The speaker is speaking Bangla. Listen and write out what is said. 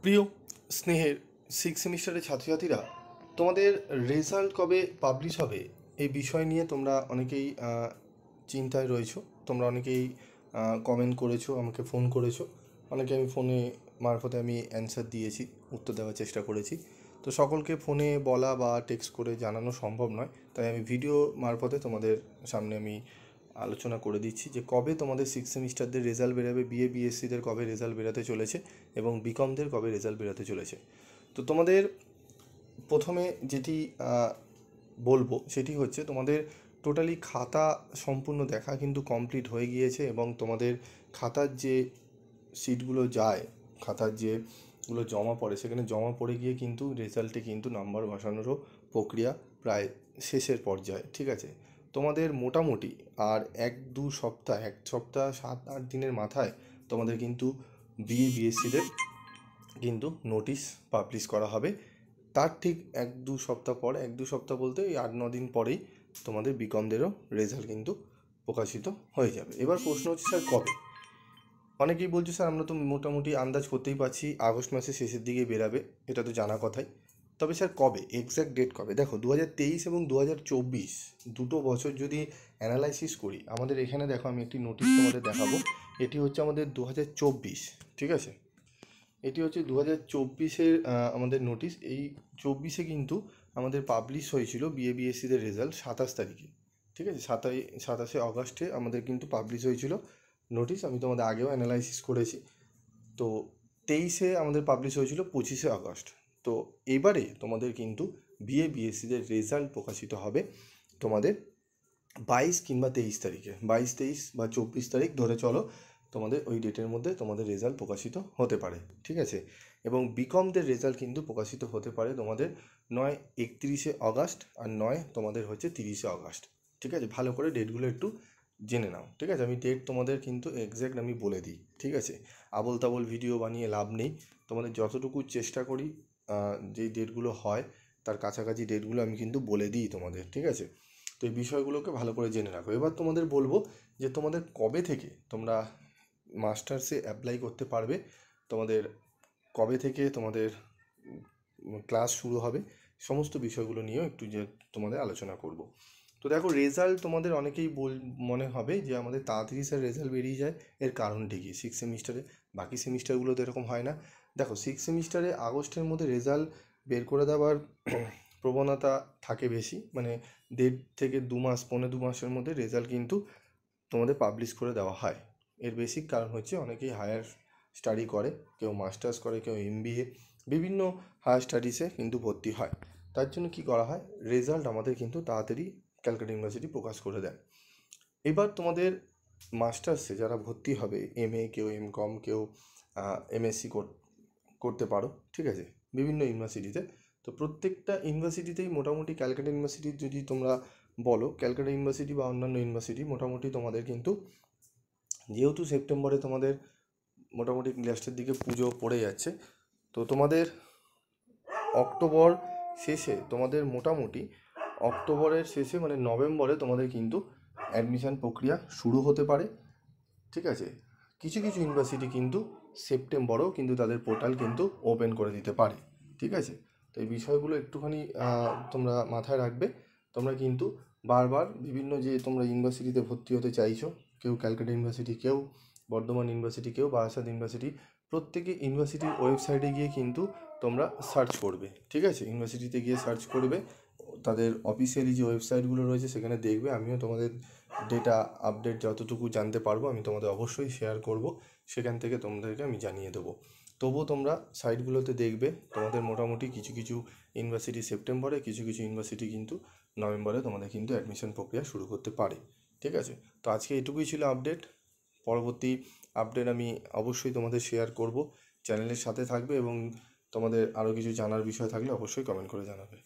প্রিয় স্নেহের সিক্স সেমিস্টারের ছাত্রছাত্রীরা, তোমাদের রেজাল্ট কবে পাবলিশ হবে এই বিষয় নিয়ে তোমরা অনেকেই চিন্তায় রয়েছো। তোমরা অনেকেই কমেন্ট করেছো, আমাকে ফোন করেছো, অনেকে আমি ফোনে মারফতে আমি অ্যান্সার দিয়েছি, উত্তর দেওয়ার চেষ্টা করেছি। তো সকলকে ফোনে বলা বা টেক্সট করে জানানো সম্ভব নয়, তাই আমি ভিডিও মারফতে তোমাদের সামনে আমি আলোচনা করে দিচ্ছি যে কবে তোমাদের সিক্স সেমিস্টারদের রেজাল্ট বেরোবে, বিএ বিএসসিদের কবে রেজাল্ট বেরোতে চলেছে এবং বিকমদের কবে রেজাল্ট বেরোতে চলেছে। তো তোমাদের প্রথমে যেটি বলবো সেটি হচ্ছে, তোমাদের টোটালি খাতা সম্পূর্ণ দেখা কিন্তু কমপ্লিট হয়ে গিয়েছে এবং তোমাদের খাতার যে সিটগুলো যায়, খাতার যেগুলো জমা পড়ে, সেখানে জমা পড়ে গিয়ে কিন্তু রেজাল্টে কিন্তু নাম্বার বসানোরও প্রক্রিয়া প্রায় শেষের পর্যায়ে। ঠিক আছে, তোমাদের মোটামুটি আর এক সপ্তাহ 7-8 দিনের মাথায় তোমাদের কিন্তু বিএ বিএসসিদের কিন্তু নোটিশ পাবলিশ করা হবে। তার ঠিক 1-2 সপ্তাহ পর, 1-2 সপ্তাহ বলতে ওই 8-9 দিন পরেই তোমাদের বিকমদেরও রেজাল্ট কিন্তু প্রকাশিত হয়ে যাবে। এবার প্রশ্ন হচ্ছে, স্যার কবে? অনেকেই বলছে, স্যার আমরা তো মোটামুটি আন্দাজ করতেই পারছি আগস্ট মাসের শেষের দিকে বেরাবে, এটা তো জানা কথাই। তবে স্যার কবে, এক্স্যাক্ট ডেট কবে? দেখো, 2023 এবং 2024 দুটো বছর যদি অ্যানালাইসিস করি, আমাদের এখানে দেখো আমি একটি নোটিশ তোমাদের দেখাবো। এটি হচ্ছে আমাদের 2024, ঠিক আছে? এটি হচ্ছে 2024-এর আমাদের নোটিশ। এই 24-এ কিন্তু আমাদের পাবলিশ হয়েছিল বিএ বিএসসিদের রেজাল্ট 27 তারিখে, ঠিক আছে? 27শে অগাস্টে আমাদের কিন্তু পাবলিশ হয়েছিল নোটিশ। আমি তোমাদের আগেও অ্যানালাইসিস করেছি। তো 23-এ আমাদের পাবলিশ হয়েছিল 25শে আগস্ট। তো এবারে তোমাদের কিন্তু বিএ বিএসসিদের রেজাল্ট প্রকাশিত হবে তোমাদের 22 কিংবা 23 তারিখে, 22, 23 বা 24 তারিখ ধরে চলো, তোমাদের ওই ডেটের মধ্যে তোমাদের রেজাল্ট প্রকাশিত হতে পারে, ঠিক আছে? এবং বিকমদের রেজাল্ট কিন্তু প্রকাশিত হতে পারে তোমাদের 9 31শে আগস্ট আর 9 তোমাদের হচ্ছে 30শে আগস্ট, ঠিক আছে? ভালো করে ডেটগুলো একটু জেনে নাও, ঠিক আছে? আমি ডেট তোমাদের কিন্তু এক্স্যাক্ট আমি বলে দিই, ঠিক আছে? আবল তাবল ভিডিও বানিয়ে লাভ নেই। তোমাদের যতটুকু চেষ্টা করি যেই ডেটগুলো হয় তার কাছাকাছি ডেটগুলো আমি কিন্তু বলে দিই তোমাদের, ঠিক আছে? তো এই বিষয়গুলোকে ভালো করে জেনে রাখো। এবার তোমাদের বলবো যে তোমাদের কবে থেকে তোমরা মাস্টার্সে অ্যাপ্লাই করতে পারবে, তোমাদের কবে থেকে তোমাদের ক্লাস শুরু হবে, সমস্ত বিষয়গুলো নিয়েও একটু যে তোমাদের আলোচনা করব। তো দেখো, রেজাল্ট তোমাদের অনেকেই মনে হবে যে আমাদের তাড়াতাড়ি স্যার রেজাল্ট বেরিয়ে যায়, এর কারণটি কি? সিক্স সেমিস্টারে, বাকি সেমিস্টারগুলোতে এরকম হয় না। দেখো, সিক্স সেমিস্টারে আগস্টের মধ্যে রেজাল্ট বের করে দেওয়ার প্রবণতা থাকে বেশি, মানে 1.5 থেকে 2 মাস, 2.25 মাসের মধ্যে রেজাল্ট কিন্তু তোমাদের পাবলিশ করে দেওয়া হয়। এর বেসিক কারণ হচ্ছে অনেকেই হায়ার স্টাডি করে, কেউ মাস্টার্স করে, কেউ এমবিএ, বিভিন্ন হায়ার স্টাডিজে কিন্তু ভর্তি হয়। তার জন্য কি করা হয়, রেজাল্ট আমাদের কিন্তু তাড়াতাড়ি ক্যালকাটা ইউনিভার্সিটি প্রকাশ করে দেয়। এবার তোমাদের মাস্টার্সে যারা ভর্তি হবে, এমএ, কেউ এমকম, কেউ এমএসসি করতে পারো, ঠিক আছে, বিভিন্ন ইউনিভার্সিটিতে। তো প্রত্যেকটা ইউনিভার্সিটিতেই মোটামুটি, ক্যালকাটা ইউনিভার্সিটি যদি তোমরা বলো, ক্যালকাটা ইউনিভার্সিটি বা অন্যান্য ইউনিভার্সিটি মোটামুটি তোমাদের কিন্তু, যেহেতু সেপ্টেম্বরে তোমাদের মোটামুটি লাস্টের দিকে পুজো পড়ে যাচ্ছে, তো তোমাদের অক্টোবর শেষে, তোমাদের মোটামুটি অক্টোবরের শেষে মানে নভেম্বরে তোমাদের কিন্তু অ্যাডমিশান প্রক্রিয়া শুরু হতে পারে, ঠিক আছে? কিছু কিছু ইউনিভার্সিটি কিন্তু সেপ্টেম্বরেও কিন্তু তাদের পোর্টাল কিন্তু ওপেন করে দিতে পারে, ঠিক আছে? তো এই বিষয়গুলো একটুখানি তোমরা মাথায় রাখবে। তোমরা কিন্তু বারবার বিভিন্ন যে তোমরা ইউনিভার্সিটিতে ভর্তি হতে চাইছো, কেউ ক্যালকাটা ইউনিভার্সিটি, কেউ বর্ধমান ইউনিভার্সিটি, কেউ বারাসাত ইউনিভার্সিটি, প্রত্যেকে ইউনিভার্সিটির ওয়েবসাইটে গিয়ে কিন্তু তোমরা সার্চ করবে, ঠিক আছে? ইউনিভার্সিটিতে গিয়ে সার্চ করবে, তাদের অফিসিয়ালি যে ওয়েবসাইটগুলো রয়েছে সেখানে দেখবে। আমিও তোমাদের ডেটা আপডেট যতটুকু জানতে পারবো আমি তোমাদের অবশ্যই শেয়ার করব, সেখান থেকে তোমাদেরকে আমি জানিয়ে দেবো। তবুও তোমরা সাইটগুলোতে দেখবে, তোমাদের মোটামুটি কিছু কিছু ইউনিভার্সিটি সেপ্টেম্বরে, কিছু কিছু ইউনিভার্সিটি কিন্তু নভেম্বরে তোমাদের কিন্তু অ্যাডমিশন প্রক্রিয়া শুরু করতে পারে, ঠিক আছে? তো আজকে এটুকুই ছিল আপডেট। পরবর্তী আপডেট আমি অবশ্যই তোমাদের শেয়ার করব। চ্যানেলের সাথে থাকবে এবং তোমাদের আরও কিছু জানার বিষয় থাকলে অবশ্যই কমেন্ট করে জানাবে।